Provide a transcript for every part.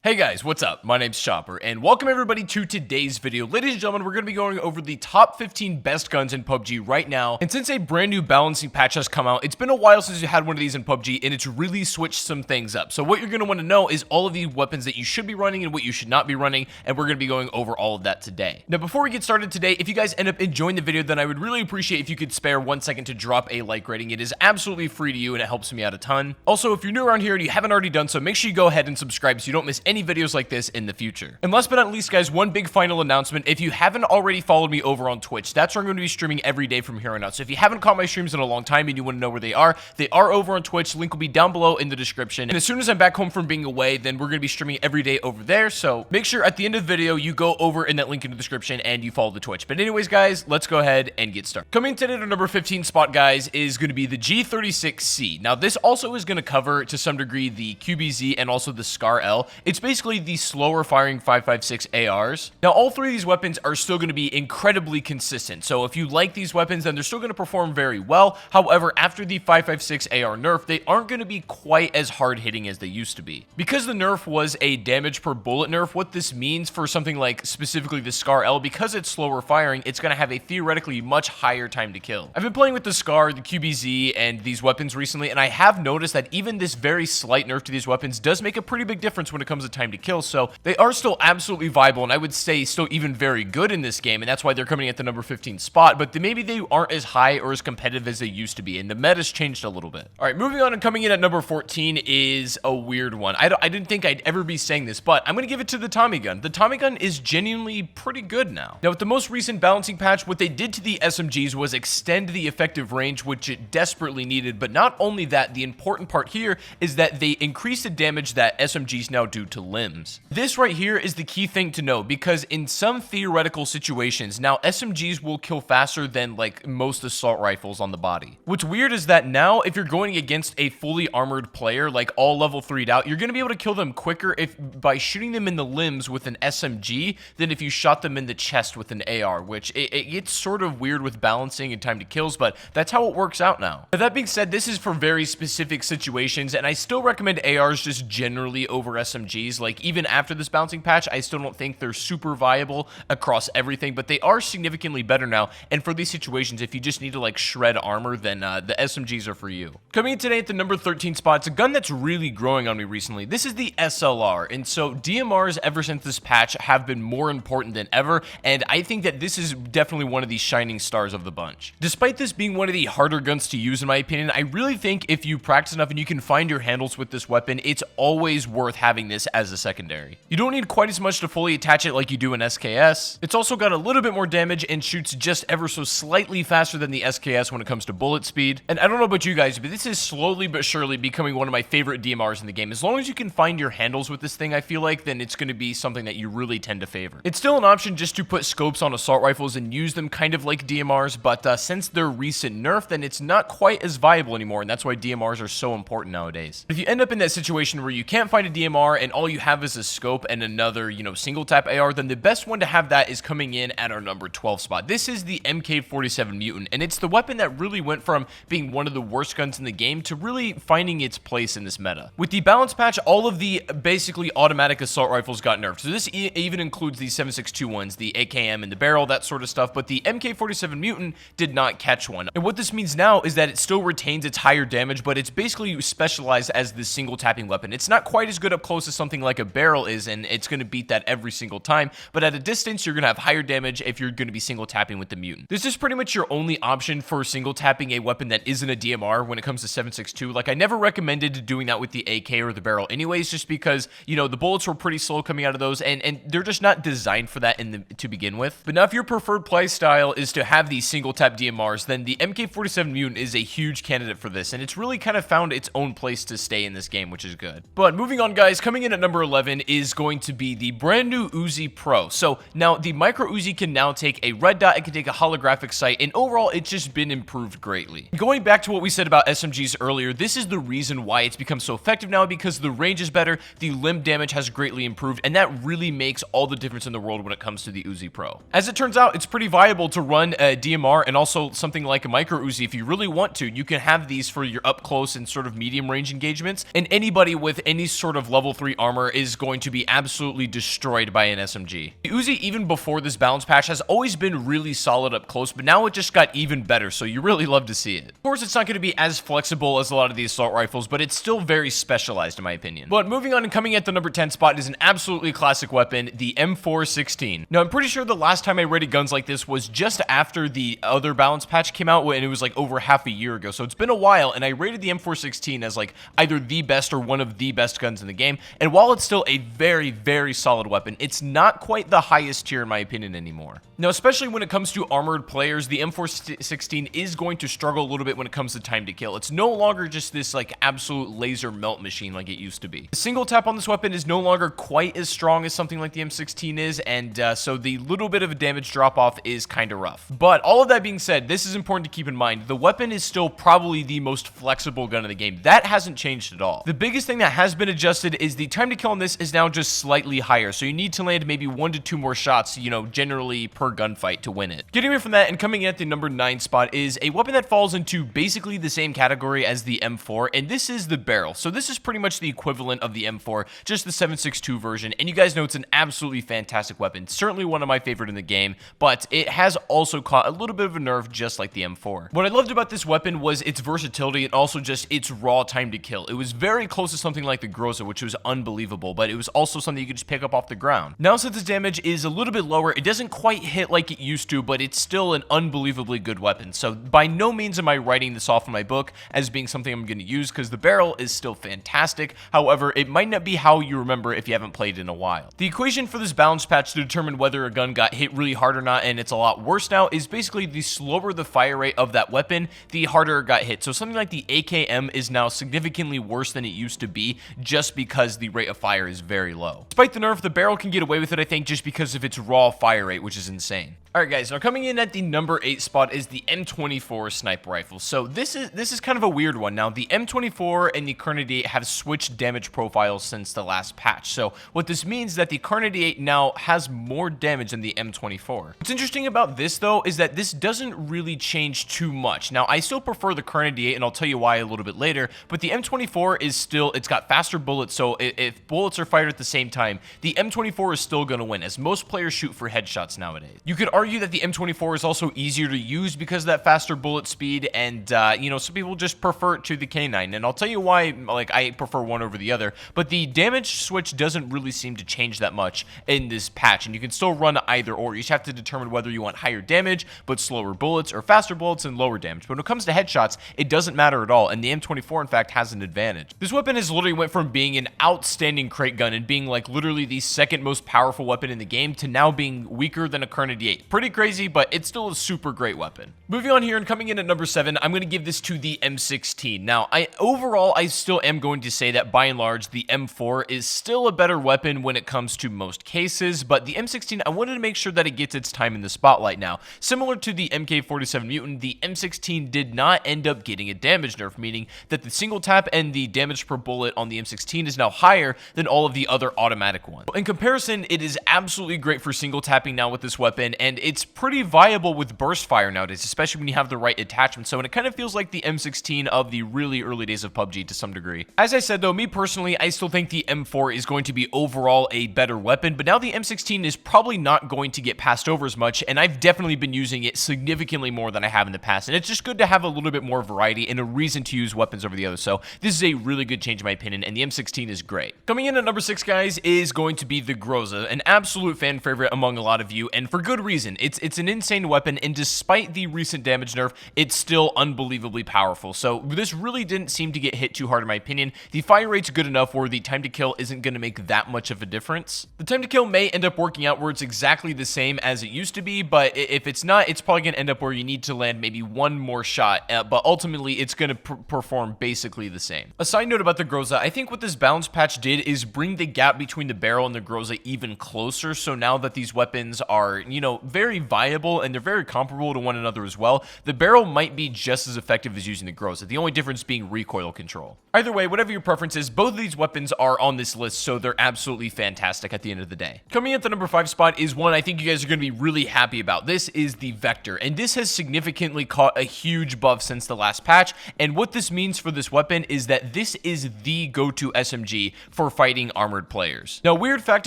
Hey guys, what's up? My name's Chopper, and welcome everybody to today's video. Ladies and gentlemen, we're going to be going over the top 15 best guns in PUBG right now, and since a brand new balancing patch has come out, it's been a while since you had one of these in PUBG, and it's really switched some things up. So what you're going to want to know is all of the weapons that you should be running and what you should not be running, and we're going to be going over all of that today. Now, before we get started today, if you guys end up enjoying the video, then I would really appreciate if you could spare 1 second to drop a like rating. It is absolutely free to you, and it helps me out a ton. Also, if you're new around here and you haven't already done so, make sure you go ahead and subscribe so you don't miss any videos like this in the future. And last but not least, guys, one big final announcement. If you haven't already followed me over on Twitch, that's where I'm going to be streaming every day from here on out. So if you haven't caught my streams in a long time and you want to know where they are over on Twitch. Link will be down below in the description. And as soon as I'm back home from being away, then we're going to be streaming every day over there. So make sure at the end of the video, you go over in that link in the description and you follow the Twitch. But anyways, guys, let's go ahead and get started. Coming today to number 15 spot, guys, is going to be the G36C. Now, this also is going to cover to some degree the QBZ and also the Scar L. It's basically the slower firing 5.56 ARs. Now, all three of these weapons are still going to be incredibly consistent. So if you like these weapons, then they're still going to perform very well. However, after the 5.56 AR nerf, they aren't going to be quite as hard hitting as they used to be. Because the nerf was a damage per bullet nerf, what this means for something like specifically the Scar L, because it's slower firing, it's going to have a theoretically much higher time to kill. I've been playing with the Scar, the QBZ, and these weapons recently, and I have noticed that even this very slight nerf to these weapons does make a pretty big difference when it comes to time to kill. So they are still absolutely viable, and I would say still even very good in this game, and that's why they're coming at the number 15 spot, but maybe they aren't as high or as competitive as they used to be, and the meta's changed a little bit. All right, moving on, and coming in at number 14 is a weird one. I didn't think I'd ever be saying this, but I'm going to give it to the Tommy gun. The Tommy gun is genuinely pretty good now. Now, with the most recent balancing patch, what they did to the SMGs was extend the effective range, which it desperately needed, but not only that, the important part here is that they increased the damage that SMGs now do to limbs. This right here is the key thing to know, because in some theoretical situations, now SMGs will kill faster than like most assault rifles on the body. What's weird is that now if you're going against a fully armored player, like all level 3'd out, you're going to be able to kill them quicker by shooting them in the limbs with an SMG than if you shot them in the chest with an AR, which it gets sort of weird with balancing and time to kills, but that's how it works out now. But that being said, this is for very specific situations, and I still recommend ARs just generally over SMGs. Like, even after this balancing patch, I still don't think they're super viable across everything, but they are significantly better now. And for these situations, if you just need to like shred armor, then the SMGs are for you. Coming in today at the number 13 spot, it's a gun that's really growing on me recently. This is the SLR, and so DMRs ever since this patch have been more important than ever, and I think that this is definitely one of the shining stars of the bunch. Despite this being one of the harder guns to use in my opinion, I really think if you practice enough and you can find your handles with this weapon, it's always worth having this as a secondary. You don't need quite as much to fully attach it like you do in SKS. It's also got a little bit more damage and shoots just ever so slightly faster than the SKS when it comes to bullet speed. And I don't know about you guys, but this is slowly but surely becoming one of my favorite DMRs in the game. As long as you can find your handles with this thing, I feel like, then it's going to be something that you really tend to favor. It's still an option just to put scopes on assault rifles and use them kind of like DMRs, but since their recent nerf, then it's not quite as viable anymore, and that's why DMRs are so important nowadays. If you end up in that situation where you can't find a DMR and all you have is a scope and another, single tap AR, then the best one to have that is coming in at our number 12 spot. This is the MK47 Mutant, and it's the weapon that really went from being one of the worst guns in the game to really finding its place in this meta. With the balance patch, all of the basically automatic assault rifles got nerfed. So this even includes the 7.62 ones, the AKM and the barrel, that sort of stuff, but the MK47 Mutant did not catch one. And what this means now is that it still retains its higher damage, but it's basically specialized as the single tapping weapon. It's not quite as good up close as something like a barrel is, and it's going to beat that every single time, but at a distance, you're going to have higher damage if you're going to be single tapping with the Mutant. This is pretty much your only option for single tapping a weapon that isn't a DMR when it comes to 7.62. Like, I never recommended doing that with the AK or the barrel anyways, just because, the bullets were pretty slow coming out of those, and they're just not designed for that to begin with. But now if your preferred play style is to have these single tap DMRs, then the MK47 Mutant is a huge candidate for this, and it's really kind of found its own place to stay in this game, which is good. But moving on, guys, coming in at number 11 is going to be the brand new Uzi Pro. So now the micro Uzi can now take a red dot, it can take a holographic sight, and overall it's just been improved greatly. Going back to what we said about SMGs earlier, this is the reason why it's become so effective now, because the range is better, the limb damage has greatly improved, and that really makes all the difference in the world when it comes to the Uzi Pro. As it turns out, it's pretty viable to run a DMR and also something like a micro Uzi if you really want to. You can have these for your up close and sort of medium range engagements, and anybody with any sort of level 3 armor armor is going to be absolutely destroyed by an SMG. The Uzi, even before this balance patch, has always been really solid up close, but now it just got even better, so you really love to see it. Of course, it's not going to be as flexible as a lot of the assault rifles, but it's still very specialized in my opinion. But moving on and coming at the number 10 spot is an absolutely classic weapon, the M416. Now, I'm pretty sure the last time I rated guns like this was just after the other balance patch came out, and it was like over half a year ago, so it's been a while, and I rated the M416 as like either the best or one of the best guns in the game, and while it's still a very, very solid weapon, it's not quite the highest tier in my opinion anymore. Now, especially when it comes to armored players, the M416 is going to struggle a little bit when it comes to time to kill. It's no longer just this like absolute laser melt machine like it used to be. The single tap on this weapon is no longer quite as strong as something like the M16 is, and so the little bit of a damage drop off is kind of rough. But all of that being said, this is important to keep in mind. The weapon is still probably the most flexible gun in the game. That hasn't changed at all. The biggest thing that has been adjusted is the time to kill on this is now just slightly higher, so you need to land maybe 1 to 2 more shots, you know, generally per gunfight to win it. Getting away from that and coming in at the number 9 spot is a weapon that falls into basically the same category as the M4, and this is the barrel. So this is pretty much the equivalent of the M4, just the 7.62 version, and you guys know it's an absolutely fantastic weapon. Certainly one of my favorite in the game, but it has also caught a little bit of a nerve just like the M4. What I loved about this weapon was its versatility and also just its raw time to kill. It was very close to something like the Groza, which was unbelievable, but it was also something you could just pick up off the ground. Now, since its damage is a little bit lower, it doesn't quite hit like it used to, but it's still an unbelievably good weapon. So by no means am I writing this off in my book as being something I'm going to use, because the barrel is still fantastic. However, it might not be how you remember if you haven't played in a while. The equation for this balance patch to determine whether a gun got hit really hard or not, and it's a lot worse now, is basically the slower the fire rate of that weapon, the harder it got hit. So something like the AKM is now significantly worse than it used to be, just because the rate of fire is very low. Despite the nerf, the barrel can get away with it, I think, just because of its raw fire rate, which is insane. Alright guys, now coming in at the number 8 spot is the M24 sniper rifle. So this is kind of a weird one. Now, the M24 and the Kar 98 have switched damage profiles since the last patch. So what this means is that the Kar 98 now has more damage than the M24. What's interesting about this though is that this doesn't really change too much. Now, I still prefer the Kar 98, and I'll tell you why a little bit later, but the M24 is still, it's got faster bullets, so if bullets are fired at the same time, the M24 is still going to win, as most players shoot for headshots nowadays. You could argue that the M24 is also easier to use because of that faster bullet speed, and you know, some people just prefer it to the K9, and I'll tell you why. Like, I prefer one over the other, but the damage switch doesn't really seem to change that much in this patch, and you can still run either or. You just have to determine whether you want higher damage but slower bullets, or faster bullets and lower damage. But when it comes to headshots, it doesn't matter at all, and the M24 in fact has an advantage. This weapon has literally went from being an outstanding crate gun and being like literally the second most powerful weapon in the game to now being weaker than a Kar 98. Pretty crazy, but it's still a super great weapon. Moving on here and coming in at number 7, I'm going to give this to the M16. Now, overall, I still am going to say that by and large, the M4 is still a better weapon when it comes to most cases, but the M16, I wanted to make sure that it gets its time in the spotlight now. Similar to the MK47 Mutant, the M16 did not end up getting a damage nerf, meaning that the single tap and the damage per bullet on the M16 is now higher than all of the other automatic ones. In comparison, it is absolutely great for single tapping now with this weapon, and it's pretty viable with burst fire nowadays, especially when you have the right attachment. So, and it kind of feels like the M16 of the really early days of PUBG to some degree. As I said though, me personally, I still think the M4 is going to be overall a better weapon, but now the M16 is probably not going to get passed over as much, and I've definitely been using it significantly more than I have in the past, and it's just good to have a little bit more variety and a reason to use weapons over the others. So this is a really good change in my opinion, and the M16 is great. Coming in at number 6, guys, is going to be the Groza, an absolute fan favorite among a lot of you, and for good reason. It's an insane weapon, and despite the recent damage nerf, it's still unbelievably powerful. So this really didn't seem to get hit too hard in my opinion. The fire rate's good enough where the time to kill isn't going to make that much of a difference. The time to kill may end up working out where it's exactly the same as it used to be, but if it's not, it's probably going to end up where you need to land maybe one more shot, but ultimately it's going to perform basically the same. A side note about the Groza, I think what this balance patch did is bring the gap between the barrel and the Groza even closer, so now that these weapons are, you know, very viable and they're very comparable to one another as well, the barrel might be just as effective as using the Groza, the only difference being recoil control. Either way, whatever your preference is, both of these weapons are on this list, so they're absolutely fantastic at the end of the day. Coming at the number 5 spot is one I think you guys are going to be really happy about. This is the Vector, and this has significantly caught a huge buff since the last patch, and what this means for this weapon is that this is the go-to SMG for for fighting armored players. Now, weird fact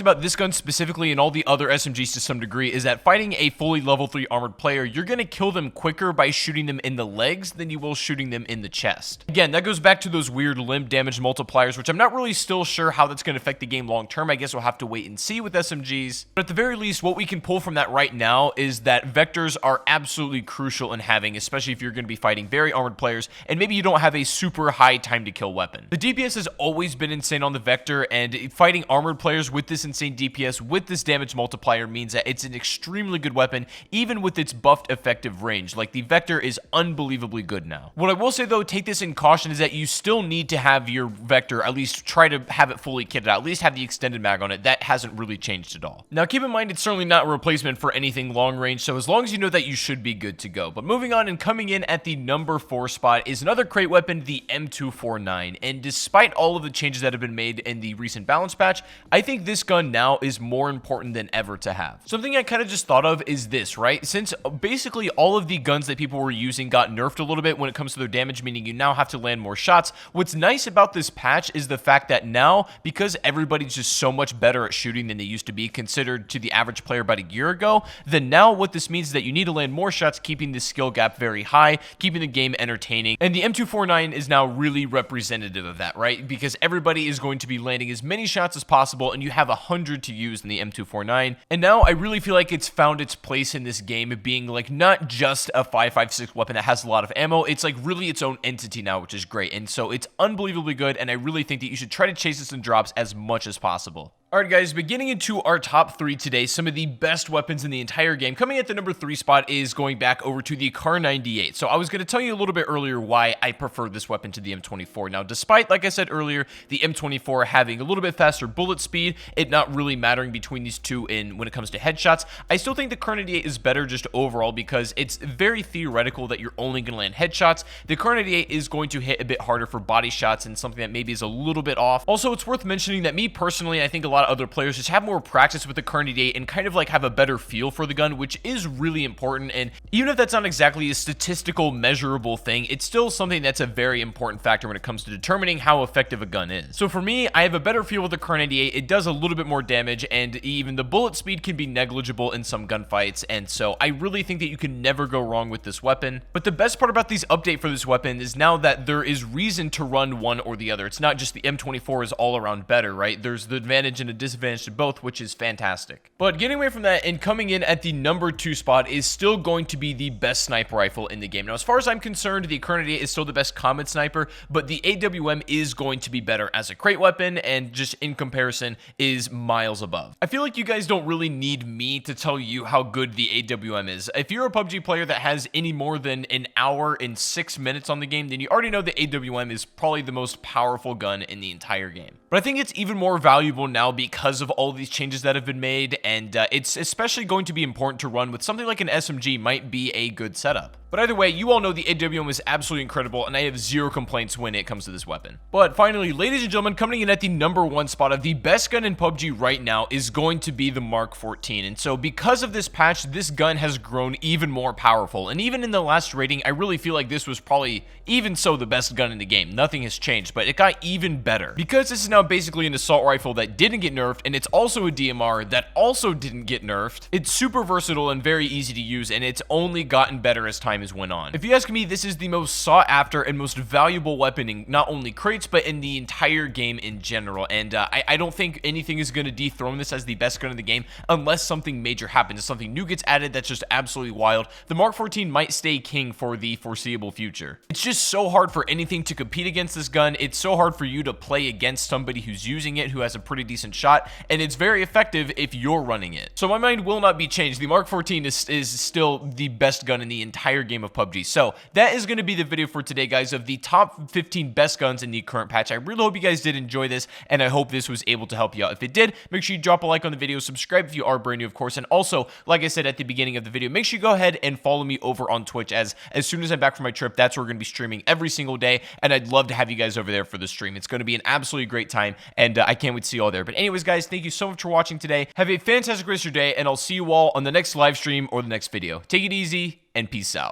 about this gun specifically and all the other SMGs to some degree is that fighting a fully level 3 armored player, you're going to kill them quicker by shooting them in the legs than you will shooting them in the chest. Again, that goes back to those weird limb damage multipliers, which I'm not really still sure how that's going to affect the game long term. I guess we'll have to wait and see with SMGs. But at the very least, what we can pull from that right now is that vectors are absolutely crucial in having, especially if you're going to be fighting very armored players and maybe you don't have a super high time to kill weapon. The DPS has always been insane on the vector, and fighting armored players with this insane DPS with this damage multiplier means that it's an extremely good weapon, even with its buffed effective range. Like, the vector is unbelievably good now. What I will say though, take this in caution, is that you still need to have your vector at least try to have it fully kitted out, at least have the extended mag on it. That hasn't really changed at all. Now, keep in mind, it's certainly not a replacement for anything long range, so as long as you know that, you should be good to go. But moving on, and coming in at the number 4 spot is another crate weapon, the M249. And despite all of the changes that have been made in the recent balance patch, I think this gun now is more important than ever to have. Something I kind of just thought of is this, right? Since basically all of the guns that people were using got nerfed a little bit when it comes to their damage, meaning you now have to land more shots, what's nice about this patch is the fact that now, because everybody's just so much better at shooting than they used to be considered to the average player about a year ago, then now what this means is that you need to land more shots, keeping the skill gap very high, keeping the game entertaining. And the M249 is now really representative of that, right? Because everybody is going to be landing as many shots as possible, and you have 100 to use in the M249. And now I really feel like it's found its place in this game, being like not just a 5.56 weapon that has a lot of ammo. It's like really its own entity now, which is great. And so it's unbelievably good, and I really think that you should try to chase this in drops as much as possible. Alright guys, beginning into our top 3 today, some of the best weapons in the entire game. Coming at the number 3 spot is going back over to the Kar 98. So I was going to tell you a little bit earlier why I prefer this weapon to the M24. Now, despite, like I said earlier, the M24 having a little bit faster bullet speed, it not really mattering between these two when it comes to headshots, I still think the Kar 98 is better just overall because it's very theoretical that you're only going to land headshots. The Kar 98 is going to hit a bit harder for body shots and something that maybe is a little bit off. Also, it's worth mentioning that me personally, I think a lot of other players just have more practice with the Kar 98 and kind of like have a better feel for the gun, which is really important. And even if that's not exactly a statistical measurable thing, it's still something that's a very important factor when it comes to determining how effective a gun is. So for me, I have a better feel with the Kar 98. It does a little bit more damage, and even the bullet speed can be negligible in some gunfights, and so I really think that you can never go wrong with this weapon. But the best part about these update for this weapon is now that there is reason to run one or the other. It's not just the M24 is all around better, right? There's the advantage and a disadvantage to both, which is fantastic. But getting away from that and coming in at the number 2 spot is still going to be the best sniper rifle in the game. Now, as far as I'm concerned, the Kar 98 is still the best combat sniper, but the AWM is going to be better as a crate weapon, and just in comparison is miles above. I feel like you guys don't really need me to tell you how good the AWM is. If you're a PUBG player that has any more than an hour and 6 minutes on the game, then you already know the AWM is probably the most powerful gun in the entire game. But I think it's even more valuable now because of all these changes that have been made, and it's especially going to be important to run with something like an SMG might be a good setup. But either way, you all know the AWM is absolutely incredible, and I have zero complaints when it comes to this weapon. But finally, ladies and gentlemen, coming in at the number 1 spot of the best gun in PUBG right now is going to be the Mark 14. And so because of this patch, this gun has grown even more powerful. And even in the last rating, I really feel like this was probably even so the best gun in the game. Nothing has changed, but it got even better. Because this is now basically an assault rifle that didn't get nerfed, and it's also a DMR that also didn't get nerfed. It's super versatile and very easy to use, and it's only gotten better as time has went on. If you ask me, this is the most sought after and most valuable weapon in not only crates, but in the entire game in general. And I don't think anything is going to dethrone this as the best gun in the game unless something major happens. If something new gets added that's just absolutely wild, the Mark 14 might stay king for the foreseeable future. It's just so hard for anything to compete against this gun. It's so hard for you to play against somebody who's using it, who has a pretty decent shot, and it's very effective if you're running it. So my mind will not be changed. The Mark 14 is still the best gun in the entire game of PUBG. So that is going to be the video for today, guys, of the top 15 best guns in the current patch. I really hope you guys did enjoy this, and I hope this was able to help you out. If it did, make sure you drop a like on the video, subscribe if you are brand new, of course, and also, like I said at the beginning of the video, make sure you go ahead and follow me over on Twitch, as soon as I'm back from my trip, that's where we're going to be streaming every single day, and I'd love to have you guys over there for the stream. It's going to be an absolutely great time, and I can't wait to see you all there. But anyways, guys, thank you so much for watching today. Have a fantastic rest of your day, and I'll see you all on the next live stream or the next video. Take it easy, and peace out.